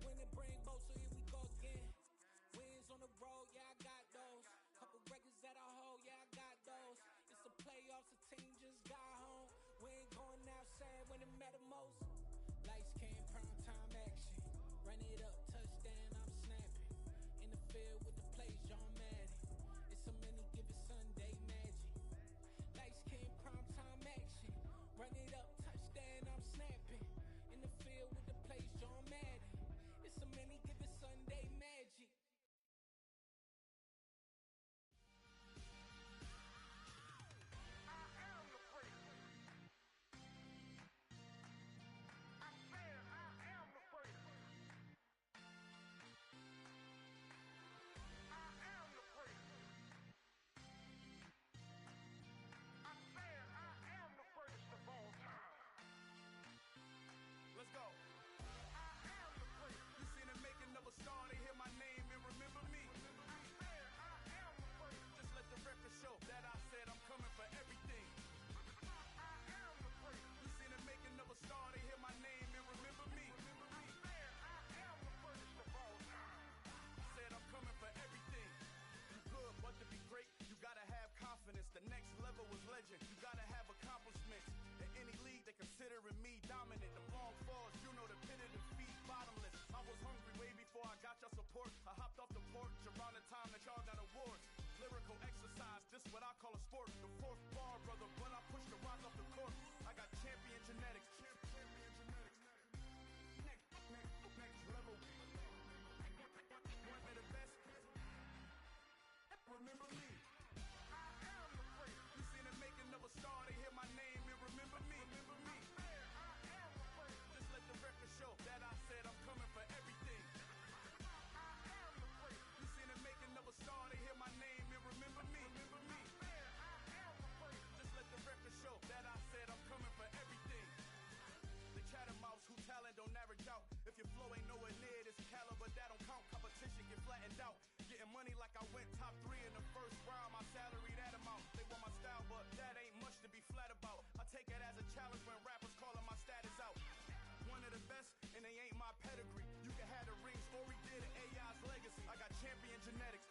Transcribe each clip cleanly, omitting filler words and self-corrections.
win and bring both, so here we go again. Wins on the road, yeah, I got those. Couple records that I hold, yeah, I got those. It's the playoffs, the team just got home. We ain't going outside when it matter most. Lights came, prime time action. Run it up, touchdown, I'm snapping. In the field with the plays, John Madden. It's a many given Sunday magic. Lights came, prime time action. Run it up, touchdown, I'm snapping. In the field with the plays, John Madden. It's a many given Sunday magic. Let's go. You seen the making of a star, they hear my name and remember me. Just let the record show that I said I'm coming for everything. You seen the making of a star, they hear my name and remember me. Said I'm coming for everything. You good, but to be great, you gotta have confidence. The next level was legend. You gotta have accomplishments. In any league, they considering me dominant. The long falls, you know the pit of defeat, bottomless. I was hungry way before I got your support. I hopped off the porch around the time that y'all got awards. Lyrical exercise, this what I call a sport. The fourth bar, brother, when I push the rock off the court. I got champion genetics. Next level. One of the best. Remember me. You seen the making of a star, they hear my name and remember me. Just let the record show that I said I'm coming for everything. You seen the making of a star, they hear my name and remember me. Just let the record show that I said I'm coming for everything. The chattermouths who talent don't average out. If your flow ain't nowhere near this caliber, that don't count. Competition get flattened out. Getting money like I went top 3 in the first round. My salary that amount. They want my style, but that ain't much to be flat about. I take it as a challenge when rappers calling my status out. One of the best, and they ain't my pedigree. You can have the rings, or we did an AI's legacy. I got champion genetics.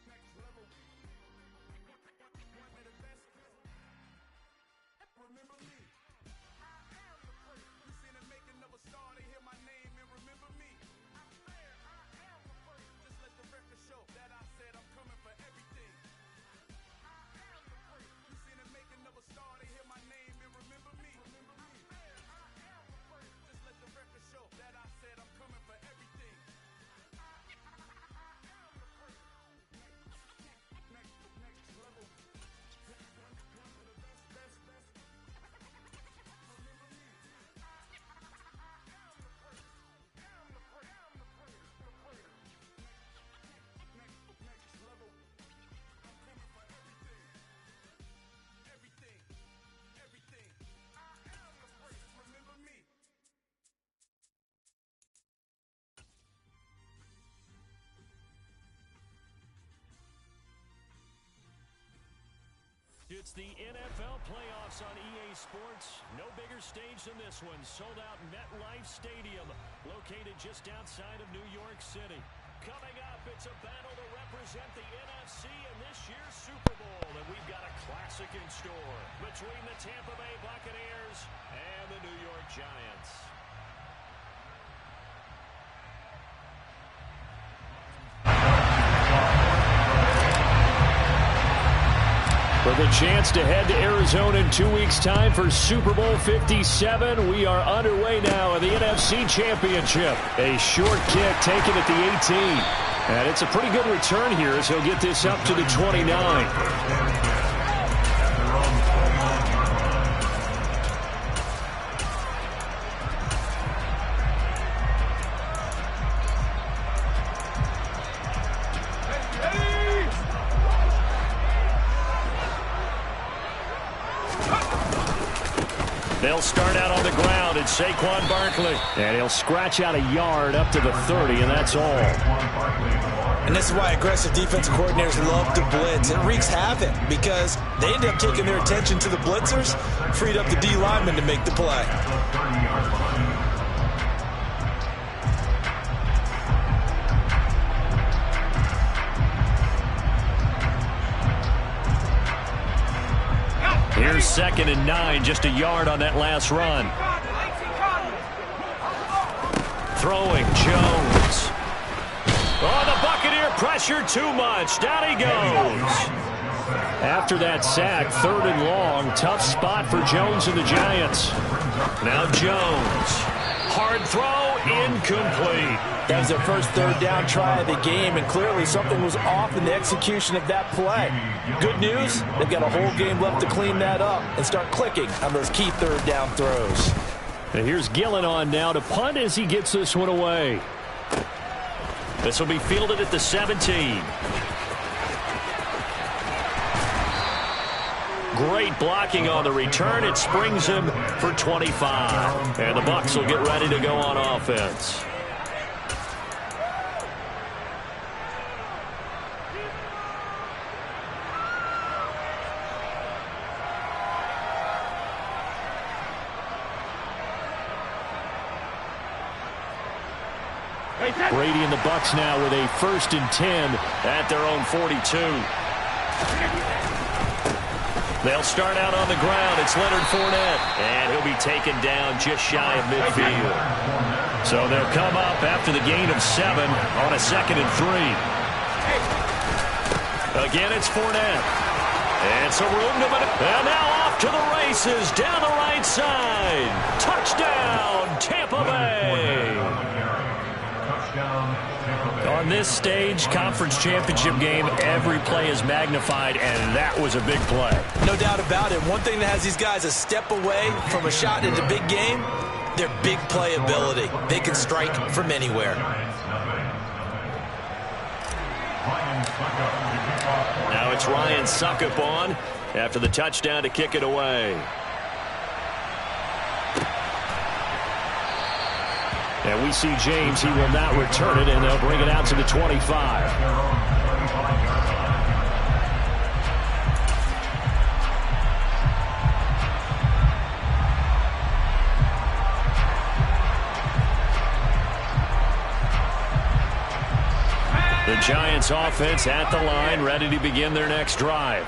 Next level. One of the best. Remember me. You seen the making of a star, they hear my name and remember me. Just let the record show that I said I'm coming for everything. You seen the making of a star, they hear my name and remember me. Just let the record show that I said I'm coming for everything. Next level. One of the best. Remember me. Next level. I'm coming for everything. Everything. I am the first. Remember me. It's the NFL playoffs on EA Sports. No bigger stage than this one. Sold out MetLife Stadium, located just outside of New York City. Coming up, it's a battle to represent the NFC in this year's Super Bowl. And we've got a classic in store between the Tampa Bay Buccaneers and the New York Giants. For the chance to head to Arizona in 2 weeks' time for Super Bowl 57, we are underway now in the NFC Championship. A short kick taken at the 18. And it's a pretty good return here as he'll get this up to the 29. They'll start out on the ground. It's Saquon Barkley. And he'll scratch out a yard up to the 30, and that's all. And this is why aggressive defensive coordinators love to blitz. It wreaks havoc because they end up taking their attention to the blitzers, freed up the D lineman to make the play. Here's 2nd and 9, just a yard on that last run. Throwing, Jones. Oh, the Buccaneer pressure too much. Down he goes. After that sack, 3rd and long, tough spot for Jones and the Giants. Now Jones. Hard throw, incomplete. That was their first 3rd down try of the game, and clearly something was off in the execution of that play. Good news, they've got a whole game left to clean that up and start clicking on those key 3rd down throws. And here's Gillen on now to punt as he gets this one away. This will be fielded at the 17. Great blocking on the return. It springs him for 25. And the Bucs will get ready to go on offense. Brady and the Bucs now with a 1st and 10 at their own 42. They'll start out on the ground. It's Leonard Fournette, and he'll be taken down just shy of midfield. So they'll come up after the gain of 7 on a 2nd and 3. Again, it's Fournette. And some room to maneuver. And now off to the races down the right side. Touchdown, Tampa Bay. On this stage, conference championship game, every play is magnified, and that was a big play. No doubt about it. One thing that has these guys a step away from a shot into big game, their big play ability. They can strike from anywhere. Now it's Ryan Suckup on after the touchdown to kick it away. And we see James. He will not return it, and they'll bring it out to the 25. The Giants offense at the line, ready to begin their next drive.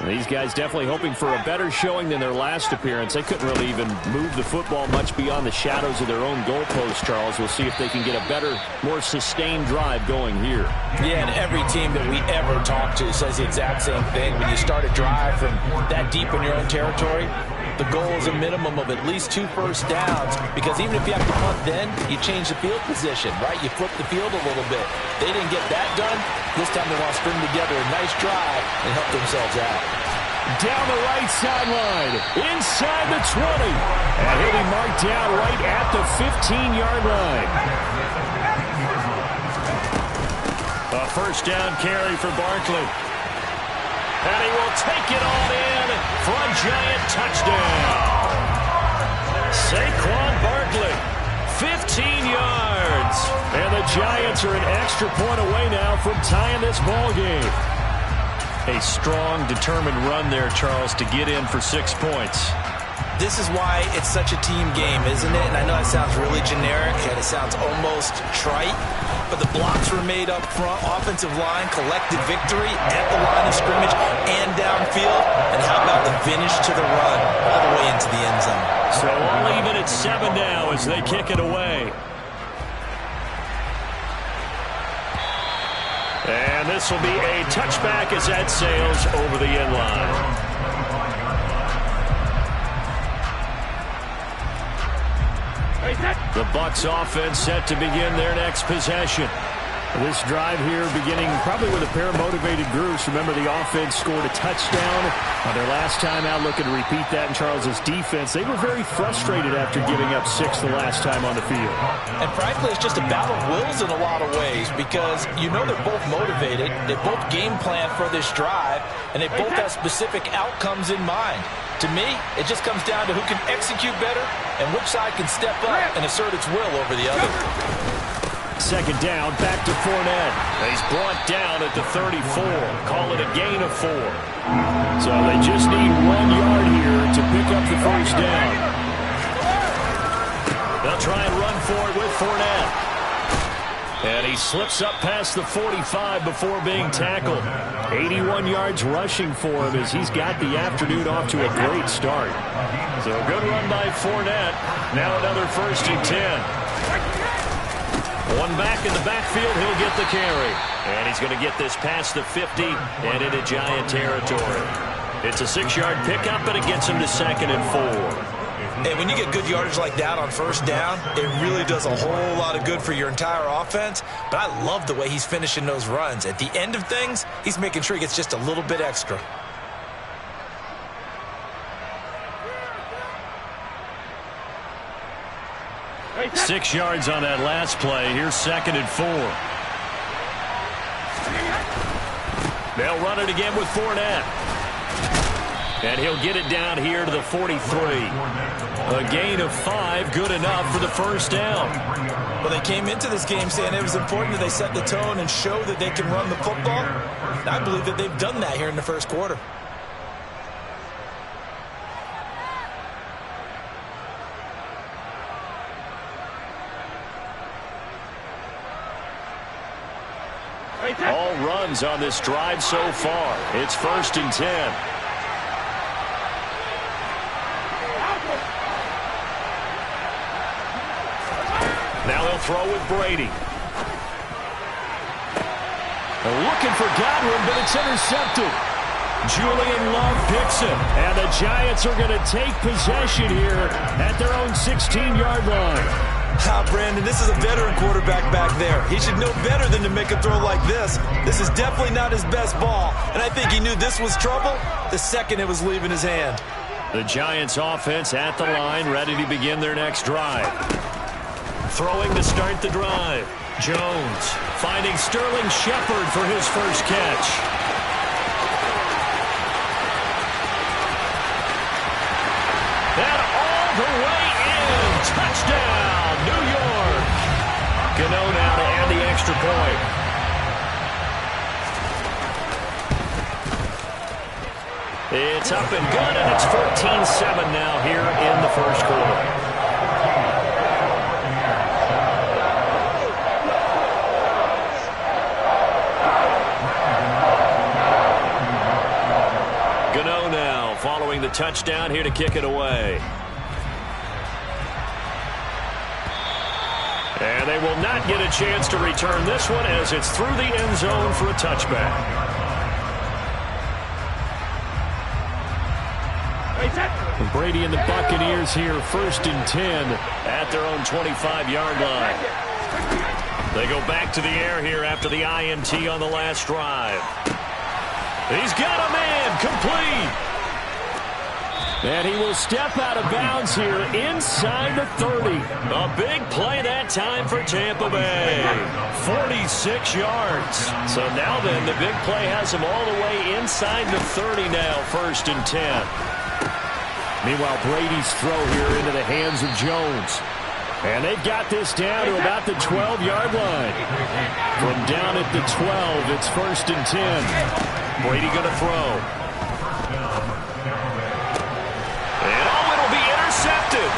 These guys definitely hoping for a better showing than their last appearance. They couldn't really even move the football much beyond the shadows of their own goalpost, Charles. We'll see if they can get a better, more sustained drive going here. Yeah, and every team that we ever talk to says the exact same thing. When you start a drive from that deep in your own territory, the goal is a minimum of at least 2 first downs, because even if you have to punt then, you change the field position, right? You flip the field a little bit. They didn't get that done. This time they want to string together a nice drive and help themselves out. Down the right sideline, inside the 20. And he'll be marked down right at the 15-yard line. A first down carry for Barkley. And he will take it on in for a Giant touchdown. Saquon Barkley, 15 yards. And the Giants are an extra point away now from tying this ball game. A strong, determined run there, Charles, to get in for 6 points. This is why it's such a team game, isn't it? And I know it sounds really generic and it sounds almost trite, but the blocks were made up front. Offensive line collected victory at the line of scrimmage and downfield. And how about the finish to the run all the way into the end zone? So all even at 7 now as they kick it away. And this will be a touchback as that sails over the end line. The Bucs offense set to begin their next possession. This drive here beginning probably with a pair of motivated groups. Remember, the offense scored a touchdown on their last time out. Looking to repeat that in Charles's defense. They were very frustrated after giving up 6 the last time on the field. And frankly, it's just a battle of wills in a lot of ways, because you know they're both motivated. They both game plan for this drive, and they both have specific outcomes in mind. To me, it just comes down to who can execute better and which side can step up and assert its will over the other. Second down, back to Fournette. He's brought down at the 34. Call it a gain of 4. So they just need 1 yard here to pick up the first down. They'll try and run for it with Fournette. And he slips up past the 45 before being tackled. 81 yards rushing for him as he's got the afternoon off to a great start. So good run by Fournette. Now another 1st and 10. One back in the backfield, he'll get the carry. And he's going to get this past the 50 and into Giant territory. It's a 6-yard pickup, but it gets him to 2nd and 4. And when you get good yardage like that on 1st down, it really does a whole lot of good for your entire offense. But I love the way he's finishing those runs. At the end of things, he's making sure he gets just a little bit extra. Hey, 6 yards on that last play. Here's 2nd and 4. They'll run it again with Fournette. And he'll get it down here to the 43. A gain of 5, good enough for the 1st down. Well, they came into this game saying it was important that they set the tone and show that they can run the football. And I believe that they've done that here in the 1st quarter. All runs on this drive so far. It's 1st and 10. Now they'll throw with Brady. They're looking for Godwin, but it's intercepted. Julian Love picks it, and the Giants are going to take possession here at their own 16-yard line. Brandon, this is a veteran quarterback back there. He should know better than to make a throw like this. This is definitely not his best ball, and I think he knew this was trouble the second it was leaving his hand. The Giants offense at the line, ready to begin their next drive. Throwing to start the drive. Jones finding Sterling Shepard for his first catch. And all the way in. Touchdown, New York. Gano now to add the extra point. It's up and good, and it's 14-7 now here in the 1st quarter. Following the touchdown here to kick it away. And they will not get a chance to return this one as it's through the end zone for a touchback. Brady and the Buccaneers here, 1st and 10 at their own 25-yard line. They go back to the air here after the INT on the last drive. He's got a man, complete. And he will step out of bounds here inside the 30. A big play that time for Tampa Bay. 46 yards. So now then, the big play has him all the way inside the 30 now, 1st and 10. Meanwhile, Brady's throw here into the hands of Jones. And they've got this down to about the 12-yard line. From down at the 12, it's 1st and 10. Brady going to throw. Intercepted.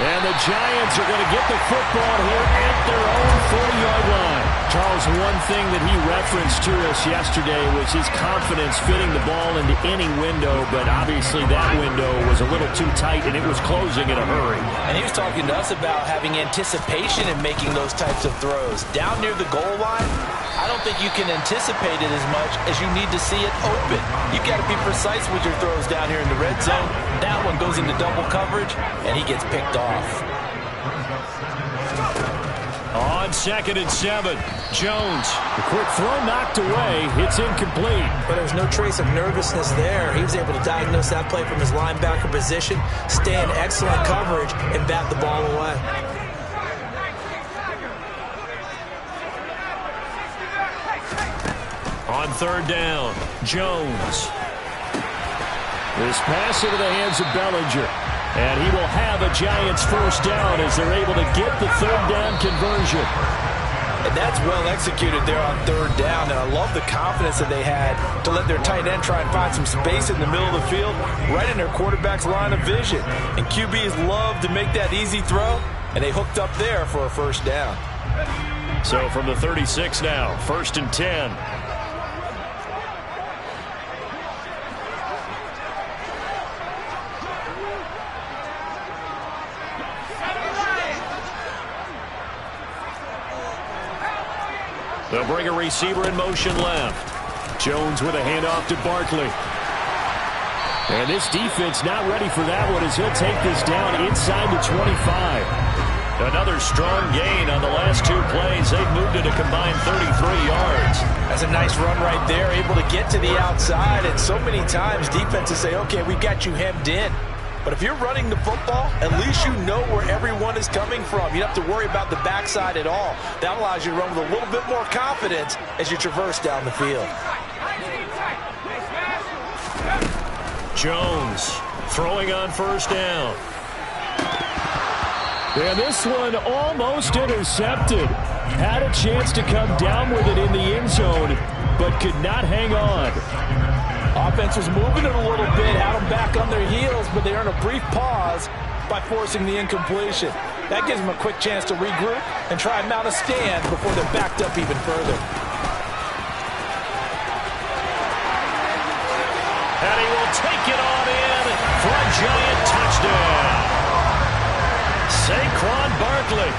And the Giants are going to get the football here at their own 40-yard line. Charles, one thing that he referenced to us yesterday was his confidence fitting the ball into any window, but obviously that window was a little too tight, and it was closing in a hurry. And he was talking to us about having anticipation in making those types of throws. Down near the goal line, I don't think you can anticipate it as much as you need to see it open. You've got to be precise with your throws down here in the red zone. That one goes into double coverage, and he gets picked off. On 2nd and 7, Jones. The quick throw knocked away. It's incomplete. But there's no trace of nervousness there. He was able to diagnose that play from his linebacker position, stay in excellent coverage, and bat the ball away. On 3rd down, Jones. This pass into the hands of Bellinger. And he will have a Giants 1st down as they're able to get the 3rd down conversion. And And that's well executed there on 3rd down. And I love the confidence that they had to let their tight end try and find some space in the middle of the field, right in their quarterback's line of vision. And QBs love to make that easy throw, and they hooked up there for a 1st down. So from the 36 now, 1st and 10. They'll bring a receiver in motion left. Jones with a handoff to Barkley. And this defense not ready for that one as he'll take this down inside the 25. Another strong gain on the last 2 plays. They've moved it a combined 33 yards. That's a nice run right there, able to get to the outside. And so many times defenses say, okay, we've got you hemmed in. But if you're running the football, at least you know where everyone is coming from. You don't have to worry about the backside at all. That allows you to run with a little bit more confidence as you traverse down the field. Jones throwing on 1st down. And this one almost intercepted. Had a chance to come down with it in the end zone, but could not hang on. Offense was moving it a little bit, had them back on their heels, but they earned a brief pause by forcing the incompletion. That gives them a quick chance to regroup and try and mount a stand before they're backed up even further. And he will take it on in for a giant touchdown. Saquon Barkley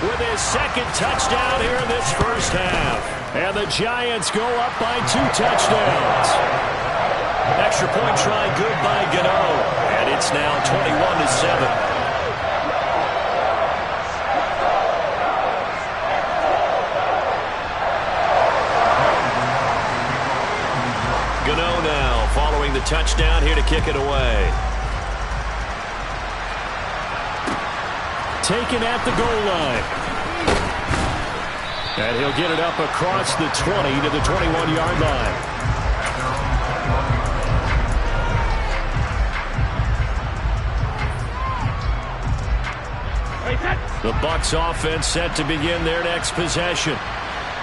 with his 2nd touchdown here in this 1st half. And the Giants go up by 2 touchdowns. Extra point try good by Gano. And it's now 21-7. Gano now following the touchdown here to kick it away. Taken at the goal line. And he'll get it up across the 20 to the 21-yard line. The Bucs offense set to begin their next possession.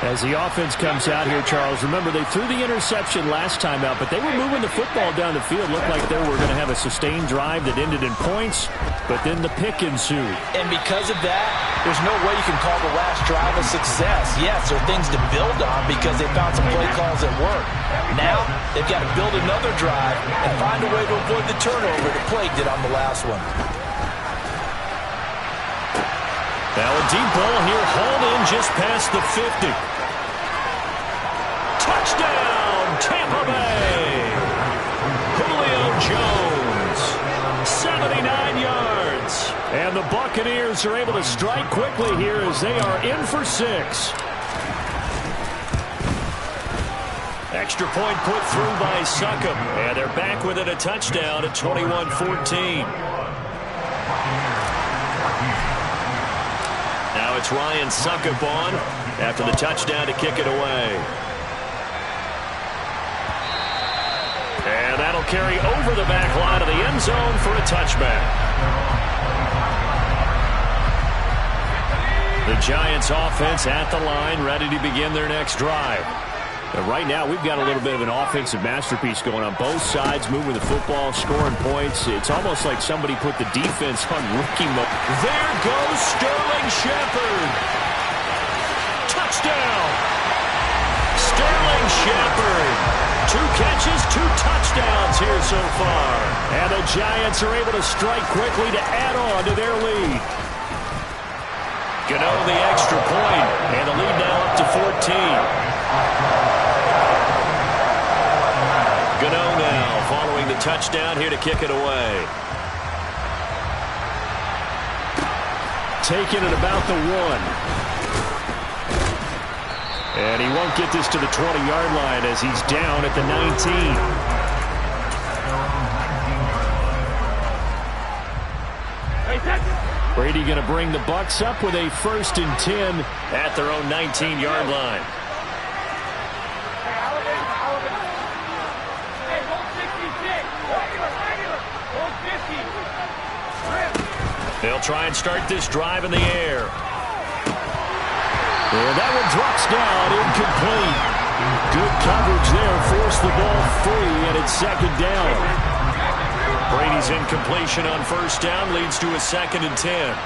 As the offense comes out here, Charles, remember they threw the interception last time out, but they were moving the football down the field. Looked like they were going to have a sustained drive that ended in points, but then the pick ensued. And because of that, there's no way you can call the last drive a success. Yes, there are things to build on because they found some play calls that work. Now, they've got to build another drive and find a way to avoid the turnover that plagued it on the last one. Now a deep ball here, hauled in just past the 50. Touchdown, Tampa Bay! Julio Jones, 79 yards. And the Buccaneers are able to strike quickly here as they are in for 6. Extra point put through by Succop. And they're back within a touchdown at 21-14. Now it's Ryan Succop on after the touchdown to kick it away. And that'll carry over the back line of the end zone for a touchback. The Giants offense at the line, ready to begin their next drive. But right now, we've got a little bit of an offensive masterpiece going on both sides, moving the football, scoring points. It's almost like somebody put the defense on rookie mode. There goes Sterling Shepard. Touchdown. Sterling Shepard. 2 catches, 2 touchdowns here so far. And the Giants are able to strike quickly to add on to their lead. Gano the extra point, and the lead now up to 14. Gano now following the touchdown here to kick it away. Taking it about the 1. And he won't get this to the 20-yard line as he's down at the 19. Brady going to bring the Bucs up with a 1st and 10 at their own 19-yard line. They'll try and start this drive in the air. And that one drops down, incomplete. Good coverage there, forced the ball free, and it's second down. Brady's incompletion on first down leads to a 2nd and 10.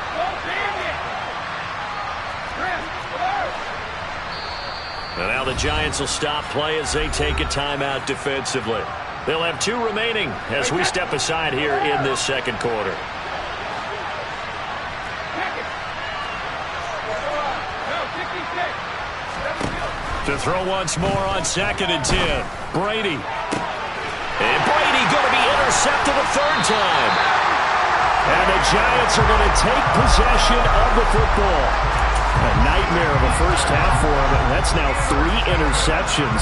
And now the Giants will stop play as they take a timeout defensively. They'll have 2 remaining as we step aside here in this second quarter. To throw once more on 2nd and 10. Brady. And Brady going to be intercepted a 3rd time. And the Giants are going to take possession of the football. A nightmare of a first half for him, and that's now 3 interceptions.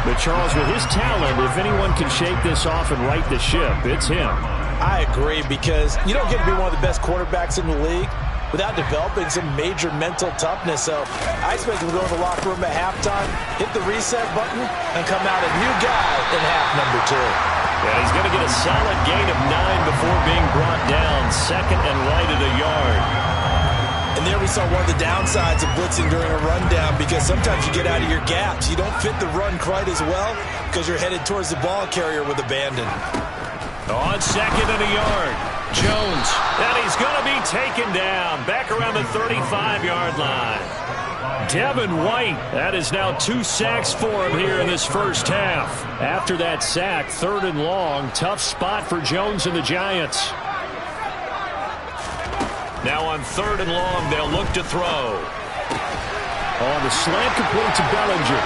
But Charles, with his talent, if anyone can shake this off and right the ship, it's him. I agree, because you don't get to be one of the best quarterbacks in the league without developing some major mental toughness. So I expect him to go to the locker room at halftime, hit the reset button, and come out a new guy in half number 2. Yeah, he's going to get a solid gain of 9 before being brought down, 2nd and right at a yard. And there we saw one of the downsides of blitzing during a rundown, because sometimes you get out of your gaps. You don't fit the run quite as well because you're headed towards the ball carrier with abandon. On 2nd and a yard, Jones, and he's going to be taken down back around the 35-yard line. Devin White, that is now 2 sacks for him here in this first half. After that sack, 3rd and long, tough spot for Jones and the Giants. Now on 3rd and long, they'll look to throw. On the slant, complete to Bellinger.